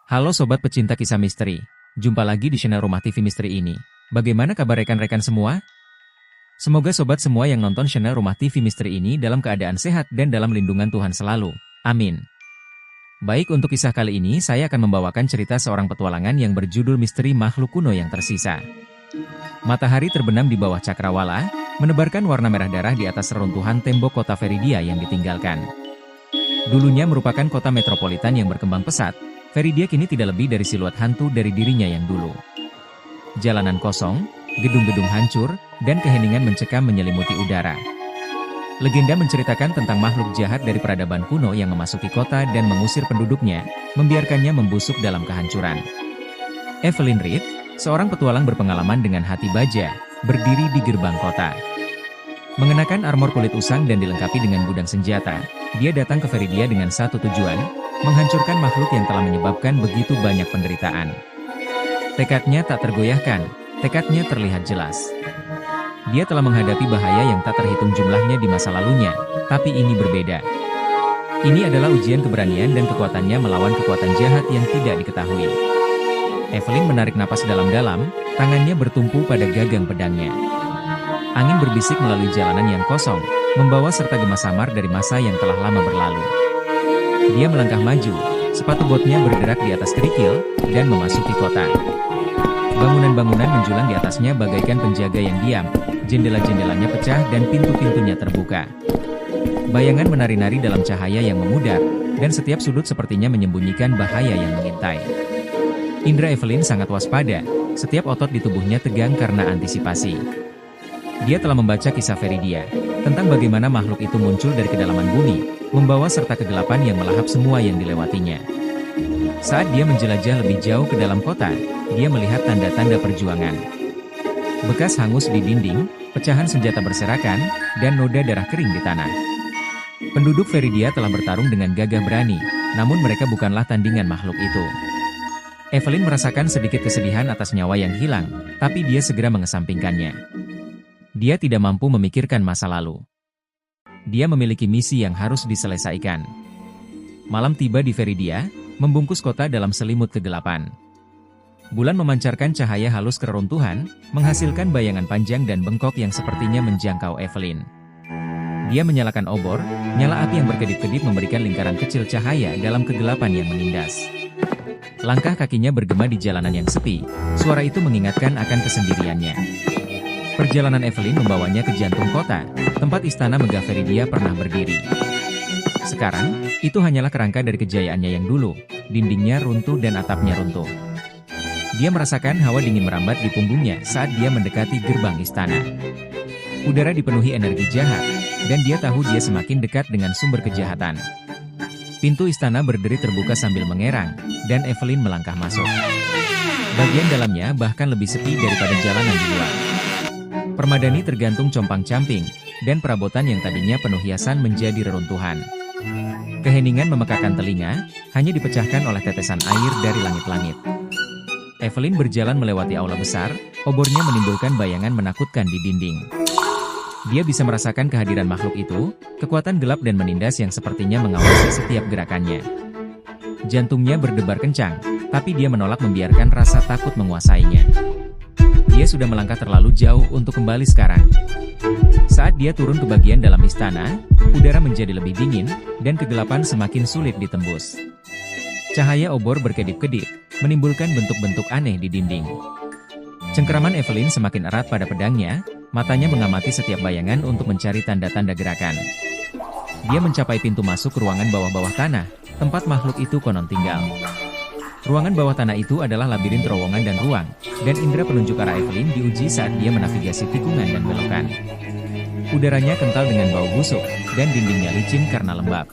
Halo sobat pecinta kisah misteri, jumpa lagi di channel Rumah TV Misteri ini. Bagaimana kabar rekan-rekan semua? Semoga sobat semua yang nonton channel Rumah TV Misteri ini dalam keadaan sehat dan dalam lindungan Tuhan selalu. Amin. Baik, untuk kisah kali ini saya akan membawakan cerita seorang petualangan yang berjudul Misteri Makhluk Kuno yang Tersisa. Matahari terbenam di bawah cakrawala, menebarkan warna merah darah di atas reruntuhan tembok kota Veridia yang ditinggalkan. Dulunya merupakan kota metropolitan yang berkembang pesat, Veridia kini tidak lebih dari siluet hantu dari dirinya yang dulu. Jalanan kosong, gedung-gedung hancur, dan keheningan mencekam menyelimuti udara. Legenda menceritakan tentang makhluk jahat dari peradaban kuno yang memasuki kota dan mengusir penduduknya, membiarkannya membusuk dalam kehancuran. Evelyn Reed, seorang petualang berpengalaman dengan hati baja, berdiri di gerbang kota. Mengenakan armor kulit usang dan dilengkapi dengan gudang senjata, dia datang ke Veridia dengan satu tujuan, menghancurkan makhluk yang telah menyebabkan begitu banyak penderitaan. Tekadnya tak tergoyahkan, tekadnya terlihat jelas. Dia telah menghadapi bahaya yang tak terhitung jumlahnya di masa lalunya, tapi ini berbeda. Ini adalah ujian keberanian dan kekuatannya melawan kekuatan jahat yang tidak diketahui. Evelyn menarik napas dalam-dalam, tangannya bertumpu pada gagang pedangnya. Angin berbisik melalui jalanan yang kosong, membawa serta gema samar dari masa yang telah lama berlalu. Dia melangkah maju, sepatu botnya bergerak di atas kerikil, dan memasuki kota. Bangunan-bangunan menjulang di atasnya bagaikan penjaga yang diam, jendela-jendelanya pecah dan pintu-pintunya terbuka. Bayangan menari-nari dalam cahaya yang memudar, dan setiap sudut sepertinya menyembunyikan bahaya yang mengintai. Indra Evelyn sangat waspada, setiap otot di tubuhnya tegang karena antisipasi. Dia telah membaca kisah Veridia, tentang bagaimana makhluk itu muncul dari kedalaman bumi, membawa serta kegelapan yang melahap semua yang dilewatinya. Saat dia menjelajah lebih jauh ke dalam kota, dia melihat tanda-tanda perjuangan. Bekas hangus di dinding, pecahan senjata berserakan, dan noda darah kering di tanah. Penduduk Veridia telah bertarung dengan gagah berani, namun mereka bukanlah tandingan makhluk itu. Evelyn merasakan sedikit kesedihan atas nyawa yang hilang, tapi dia segera mengesampingkannya. Dia tidak mampu memikirkan masa lalu. Dia memiliki misi yang harus diselesaikan. Malam tiba di Veridia, membungkus kota dalam selimut kegelapan. Bulan memancarkan cahaya halus ke reruntuhan, menghasilkan bayangan panjang dan bengkok yang sepertinya menjangkau Evelyn. Dia menyalakan obor, nyala api yang berkedip-kedip memberikan lingkaran kecil cahaya dalam kegelapan yang menindas. Langkah kakinya bergema di jalanan yang sepi, suara itu mengingatkan akan kesendiriannya. Perjalanan Evelyn membawanya ke jantung kota, tempat istana megah Veridia pernah berdiri. Sekarang, itu hanyalah kerangka dari kejayaannya yang dulu, dindingnya runtuh dan atapnya runtuh. Dia merasakan hawa dingin merambat di punggungnya saat dia mendekati gerbang istana. Udara dipenuhi energi jahat, dan dia tahu dia semakin dekat dengan sumber kejahatan. Pintu istana berderi terbuka sambil mengerang, dan Evelyn melangkah masuk. Bagian dalamnya bahkan lebih sepi daripada jalanan di luar. Permadani tergantung compang-camping, dan perabotan yang tadinya penuh hiasan menjadi reruntuhan. Keheningan memekakan telinga, hanya dipecahkan oleh tetesan air dari langit-langit. Evelyn berjalan melewati aula besar, obornya menimbulkan bayangan menakutkan di dinding. Dia bisa merasakan kehadiran makhluk itu, kekuatan gelap dan menindas yang sepertinya mengawasi setiap gerakannya. Jantungnya berdebar kencang, tapi dia menolak membiarkan rasa takut menguasainya. Dia sudah melangkah terlalu jauh untuk kembali sekarang. Saat dia turun ke bagian dalam istana, udara menjadi lebih dingin, dan kegelapan semakin sulit ditembus. Cahaya obor berkedip-kedip, menimbulkan bentuk-bentuk aneh di dinding. Cengkeraman Evelyn semakin erat pada pedangnya, matanya mengamati setiap bayangan untuk mencari tanda-tanda gerakan. Dia mencapai pintu masuk ruangan bawah-bawah tanah, tempat makhluk itu konon tinggal. Ruangan bawah tanah itu adalah labirin terowongan dan ruang, dan indera penunjuk arah Evelyn diuji saat dia menavigasi tikungan dan belokan. Udaranya kental dengan bau busuk, dan dindingnya licin karena lembab.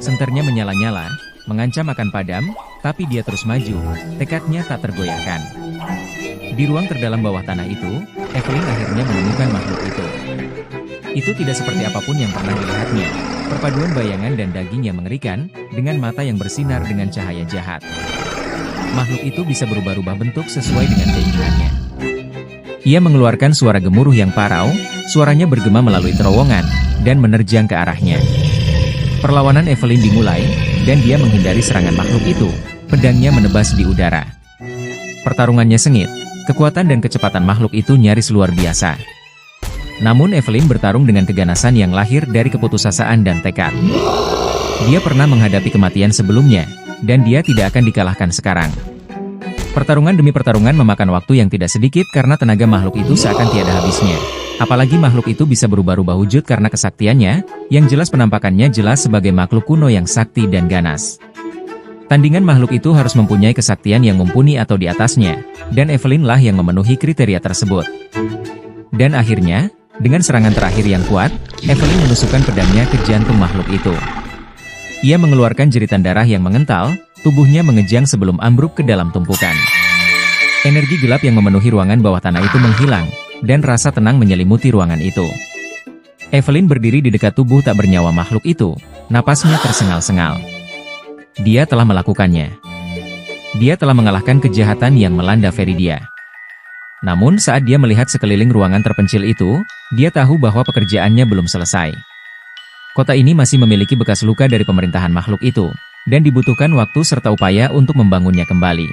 Senternya menyala-nyala, mengancam akan padam, tapi dia terus maju, tekadnya tak tergoyahkan. Di ruang terdalam bawah tanah itu, Evelyn akhirnya menemukan makhluk itu. Itu tidak seperti apapun yang pernah dilihatnya. Perpaduan bayangan dan daging yang mengerikan, dengan mata yang bersinar dengan cahaya jahat. Makhluk itu bisa berubah-ubah bentuk sesuai dengan keinginannya. Ia mengeluarkan suara gemuruh yang parau, suaranya bergema melalui terowongan, dan menerjang ke arahnya. Perlawanan Evelyn dimulai, dan dia menghindari serangan makhluk itu, pedangnya menebas di udara. Pertarungannya sengit, kekuatan dan kecepatan makhluk itu nyaris luar biasa. Namun Evelyn bertarung dengan keganasan yang lahir dari keputusasaan dan tekad. Dia pernah menghadapi kematian sebelumnya, dan dia tidak akan dikalahkan sekarang. Pertarungan demi pertarungan memakan waktu yang tidak sedikit karena tenaga makhluk itu seakan tiada habisnya. Apalagi makhluk itu bisa berubah-ubah wujud karena kesaktiannya, yang jelas penampakannya jelas sebagai makhluk kuno yang sakti dan ganas. Tandingan makhluk itu harus mempunyai kesaktian yang mumpuni atau di atasnya, dan Evelyn lah yang memenuhi kriteria tersebut. Dan akhirnya, dengan serangan terakhir yang kuat, Evelyn menusukkan pedangnya ke jantung makhluk itu. Ia mengeluarkan jeritan darah yang mengental, tubuhnya mengejang sebelum ambruk ke dalam tumpukan. Energi gelap yang memenuhi ruangan bawah tanah itu menghilang, dan rasa tenang menyelimuti ruangan itu. Evelyn berdiri di dekat tubuh tak bernyawa makhluk itu, napasnya tersengal-sengal. Dia telah melakukannya. Dia telah mengalahkan kejahatan yang melanda Veridia. Namun saat dia melihat sekeliling ruangan terpencil itu, dia tahu bahwa pekerjaannya belum selesai. Kota ini masih memiliki bekas luka dari pemerintahan makhluk itu, dan dibutuhkan waktu serta upaya untuk membangunnya kembali.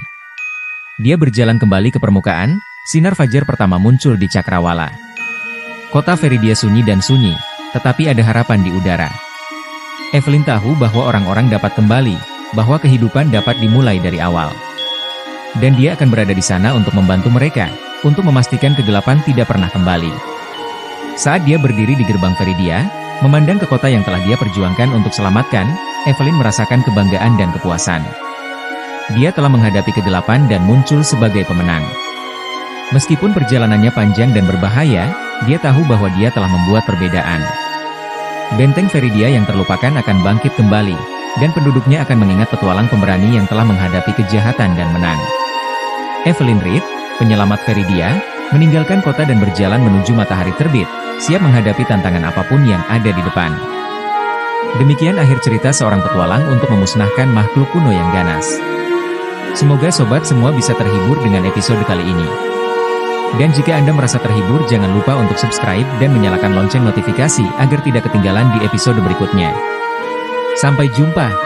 Dia berjalan kembali ke permukaan, sinar fajar pertama muncul di Cakrawala. Kota Veridia sunyi dan sunyi, tetapi ada harapan di udara. Evelyn tahu bahwa orang-orang dapat kembali, bahwa kehidupan dapat dimulai dari awal. Dan dia akan berada di sana untuk membantu mereka, untuk memastikan kegelapan tidak pernah kembali. Saat dia berdiri di gerbang Veridia, memandang ke kota yang telah dia perjuangkan untuk selamatkan, Evelyn merasakan kebanggaan dan kepuasan. Dia telah menghadapi kegelapan dan muncul sebagai pemenang. Meskipun perjalanannya panjang dan berbahaya, dia tahu bahwa dia telah membuat perbedaan. Benteng Veridia yang terlupakan akan bangkit kembali, dan penduduknya akan mengingat petualang pemberani yang telah menghadapi kejahatan dan menang. Evelyn Reed, penyelamat Veridia, meninggalkan kota dan berjalan menuju matahari terbit, siap menghadapi tantangan apapun yang ada di depan. Demikian akhir cerita seorang petualang untuk memusnahkan makhluk kuno yang ganas. Semoga sobat semua bisa terhibur dengan episode kali ini. Dan jika Anda merasa terhibur, jangan lupa untuk subscribe dan menyalakan lonceng notifikasi agar tidak ketinggalan di episode berikutnya. Sampai jumpa.